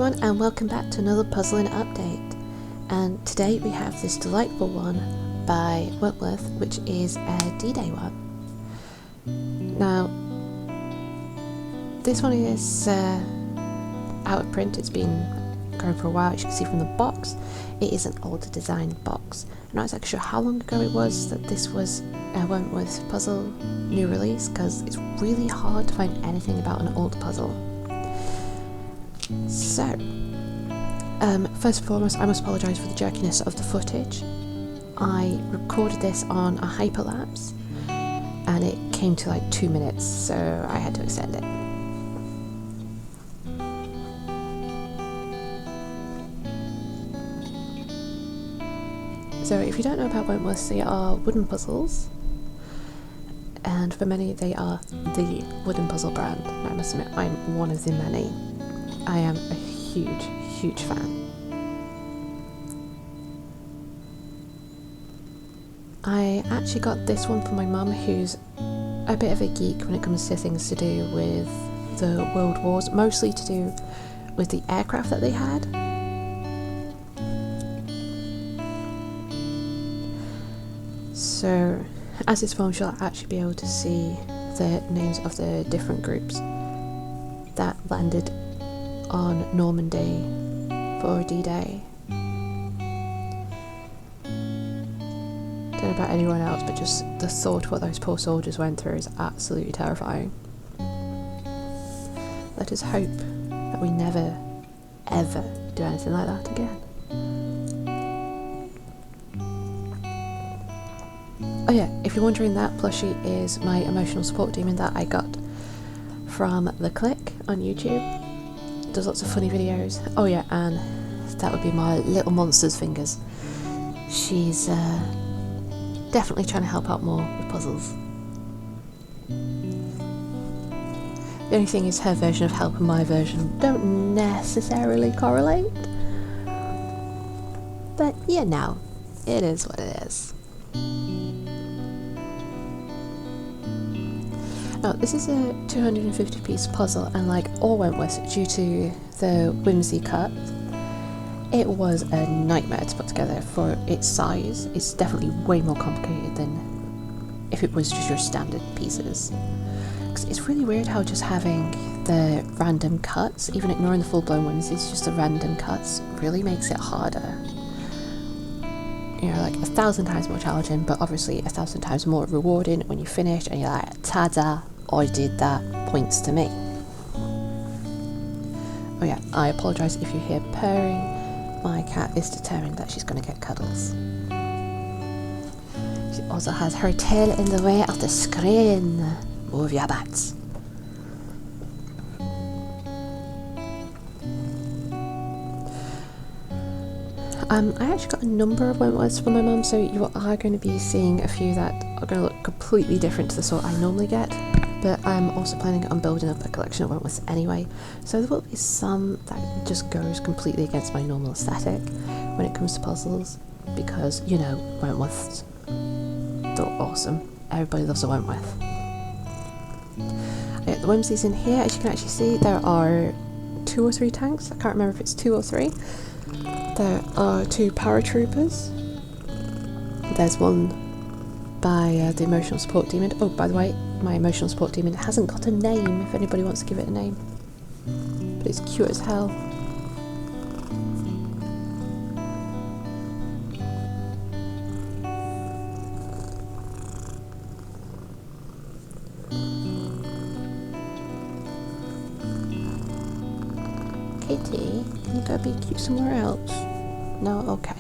everyone, and welcome back to another puzzling update. And today we have this delightful one by Wentworth, which is a D-Day one. Now, this one is out of print. It's been going for a while. As you can see from the box, it is an older design box. I'm not exactly sure how long ago it was that this was a Wentworth puzzle new release, because it's really hard to find anything about an old puzzle. So, first and foremost, I must apologise for the jerkiness of the footage. I recorded this on a hyperlapse and it came to like 2 minutes, so I had to extend it. So if you don't know about Wentworth, they are wooden puzzles, and for many they are the wooden puzzle brand. I must admit, I'm one of the many. I am a huge fan. I actually got this one from my mum, who's a bit of a geek when it comes to things to do with the World Wars, mostly to do with the aircraft that they had. So, as this film, she'll actually be able to see the names of the different groups that landed on Normandy for D-Day. Don't know about anyone else, but just the thought of what those poor soldiers went through is absolutely terrifying. Let us hope that we never, ever do anything like that again. Oh yeah, if you're wondering, that plushie is my emotional support demon that I got from The Click on YouTube. Does lots of funny videos. Oh yeah, and that would be my little monster's fingers. She's definitely trying to help out more with puzzles. The only thing is, her version of help and my version don't necessarily correlate. But you know, it is what it is. Now, this is a 250 piece puzzle, and like all Wentworth, due to the whimsy cut, it was a nightmare to put together for its size. It's definitely way more complicated than if it was just your standard pieces. 'Cause it's really weird how just having the random cuts, even ignoring the full-blown whimsies, just the random cuts really makes it harder. You know, like 1,000 times more challenging, but obviously 1,000 times more rewarding when you finish and you're like, ta-da, I did that, points to me. Oh yeah, I apologise if you hear purring. My cat is determined that she's going to get cuddles. She also has her tail in the way of the screen. Move your butts. I actually got a number of Wentworths from my mum, so you are going to be seeing a few that are going to look completely different to the sort I normally get. But I'm also planning on building up a collection of Wentworths anyway, so there will be some that just goes completely against my normal aesthetic when it comes to puzzles, because, you know, Wentworths, they're awesome. Everybody loves a Wentworth. The whimsies in here, as you can actually see, there are 2 or 3 tanks. I can't remember if it's 2 or 3. There are 2 paratroopers. There's one by the emotional support demon. Oh, by the way, my emotional support demon hasn't got a name, if anybody wants to give it a name. But it's cute as hell. Kitty, can you go be cute somewhere else? No? Okay.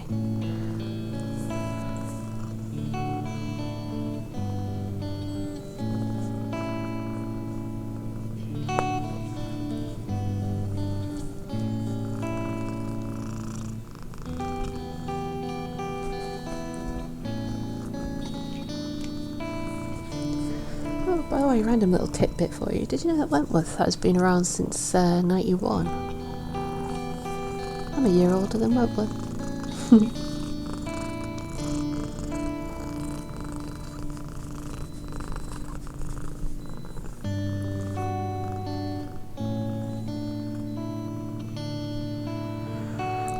Oh, by the way, random little tidbit for you. Did you know that Wentworth has been around since 91? I'm a year older than Wentworth.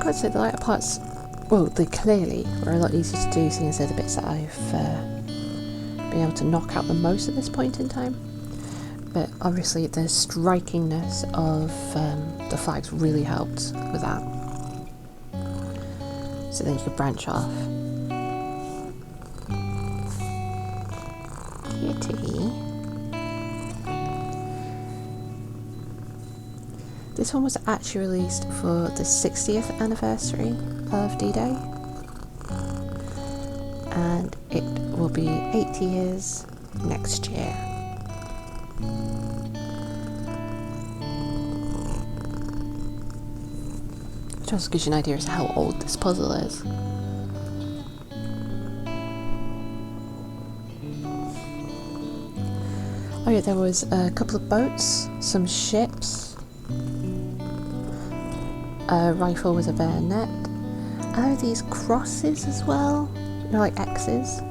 got to say, the lighter parts, well, they clearly were a lot easier to do, seeing as they're the bits that I've been able to knock out the most at this point in time. But obviously the strikingness of the flags really helped with that. So then you could branch off. Kitty. This one was actually released for the 60th anniversary of D-Day. And it will be 80 years next year. Which also gives you an idea as to how old this puzzle is. Oh yeah, there was a couple of boats, some ships, a rifle with a bayonet, and there are these crosses as well, you know, like X's.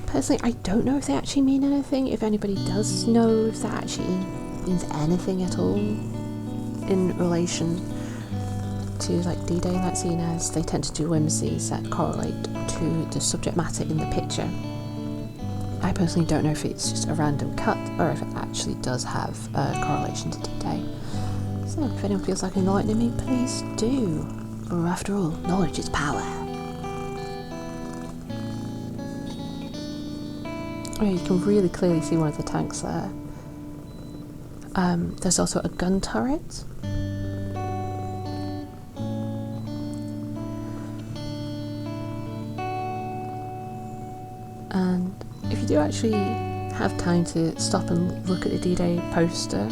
Personally, I don't know if they actually mean anything. If anybody does know if that actually means anything at all in relation to like D-Day, like seeing as they tend to do whimsies that correlate to the subject matter in the picture. I personally don't know if it's just a random cut or if it actually does have a correlation to D-Day. So if anyone feels like enlightening me, please do. For after all, knowledge is power. Oh, you can really clearly see one of the tanks there. There's also a gun turret. And if you do actually have time to stop and look at the D-Day poster,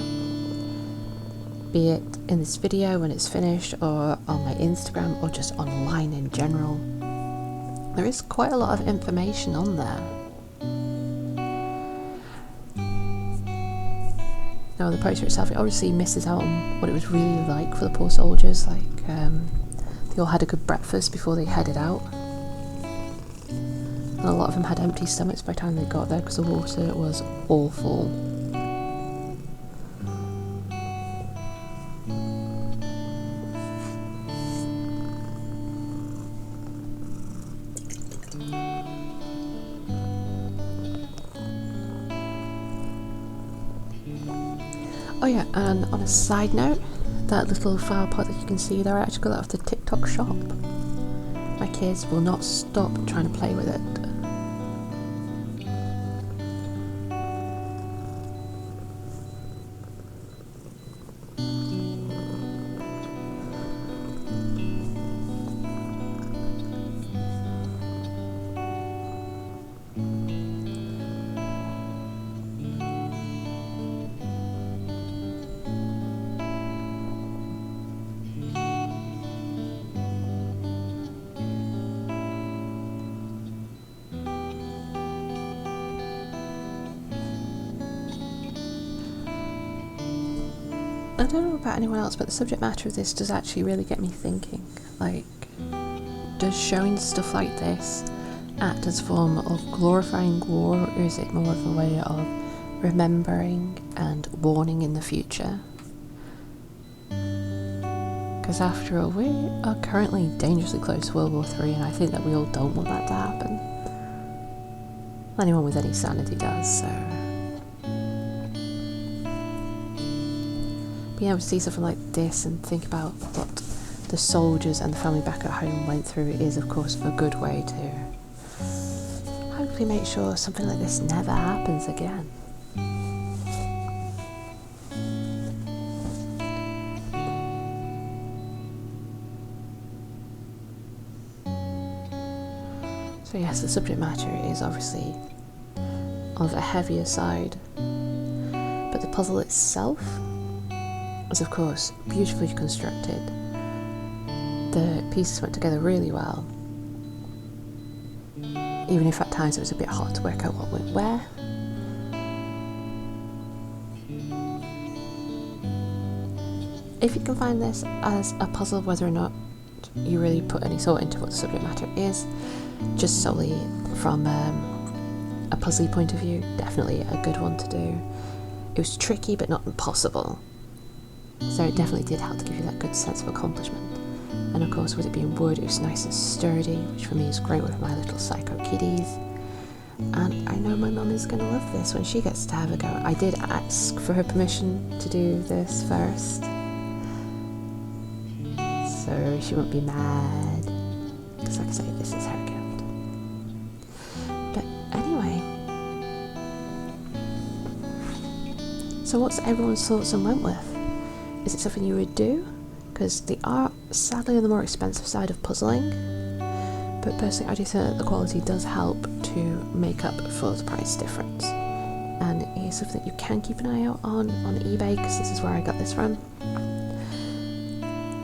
be it in this video when it's finished or on my Instagram or just online in general, there is quite a lot of information on there. Now the poster itself, it obviously misses out on what it was really like for the poor soldiers. Like they all had a good breakfast before they headed out. And a lot of them had empty stomachs by the time they got there because the water was awful. Oh yeah, and on a side note, that little flower pot that you can see there, I actually got that off the TikTok shop. My kids will not stop trying to play with it. I don't know about anyone else, but the subject matter of this does actually really get me thinking. Like, does showing stuff like this act as a form of glorifying war, or is it more of a way of remembering and warning in the future? Because after all, we are currently dangerously close to World War III, and I think that we all don't want that to happen. Anyone with any sanity does, so... being able to see something like this and think about what the soldiers and the family back at home went through is, of course, a good way to hopefully make sure something like this never happens again. So yes, the subject matter is obviously of a heavier side, but the puzzle itself is of course beautifully constructed. The pieces went together really well, even if at times it was a bit hard to work out what went where. If you can find this as a puzzle, whether or not you really put any thought into what the subject matter is, just solely from a puzzly point of view, definitely a good one to do. It was tricky but not impossible, so it definitely did help to give you that good sense of accomplishment. And of course, with it being wood, it was nice and sturdy, which for me is great with my little psycho kitties. And I know my mum is going to love this when she gets to have a go. I did ask for her permission to do this first, so she won't be mad, because like I say, this is her gift. But anyway, so what's everyone's thoughts on Wentworth? Is it something you would do? Because they are sadly on the more expensive side of puzzling, but personally I do think that the quality does help to make up for the price difference. And it is something that you can keep an eye out on eBay, because this is where I got this from.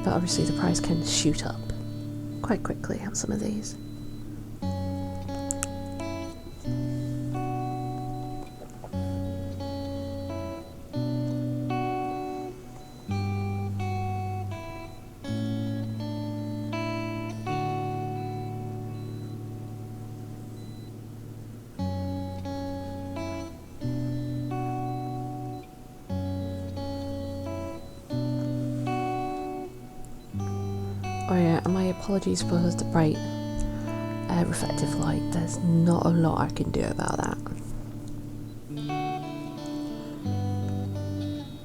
But obviously the price can shoot up quite quickly on some of these. Oh yeah, and my apologies for the bright reflective light. There's not a lot I can do about that.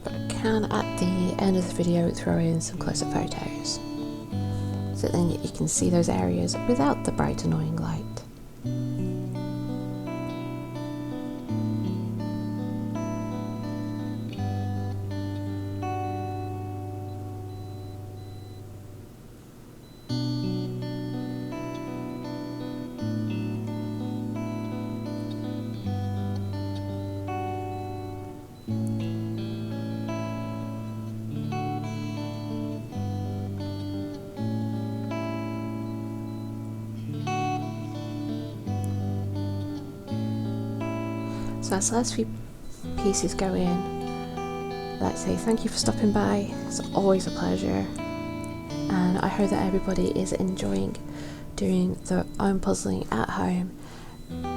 But I can at the end of the video throw in some close-up photos, so then you can see those areas without the bright annoying light. So as the last few pieces go in, let's say thank you for stopping by. It's always a pleasure, and I hope that everybody is enjoying doing their own puzzling at home,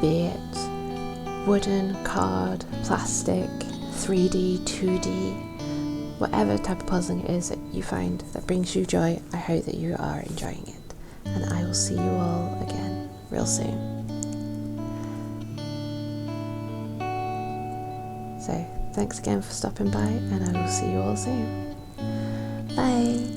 be it wooden, card, plastic, 3D, 2D, whatever type of puzzling it is that you find that brings you joy. I hope that you are enjoying it, and I will see you all again real soon. So thanks again for stopping by, and I will see you all soon. Bye!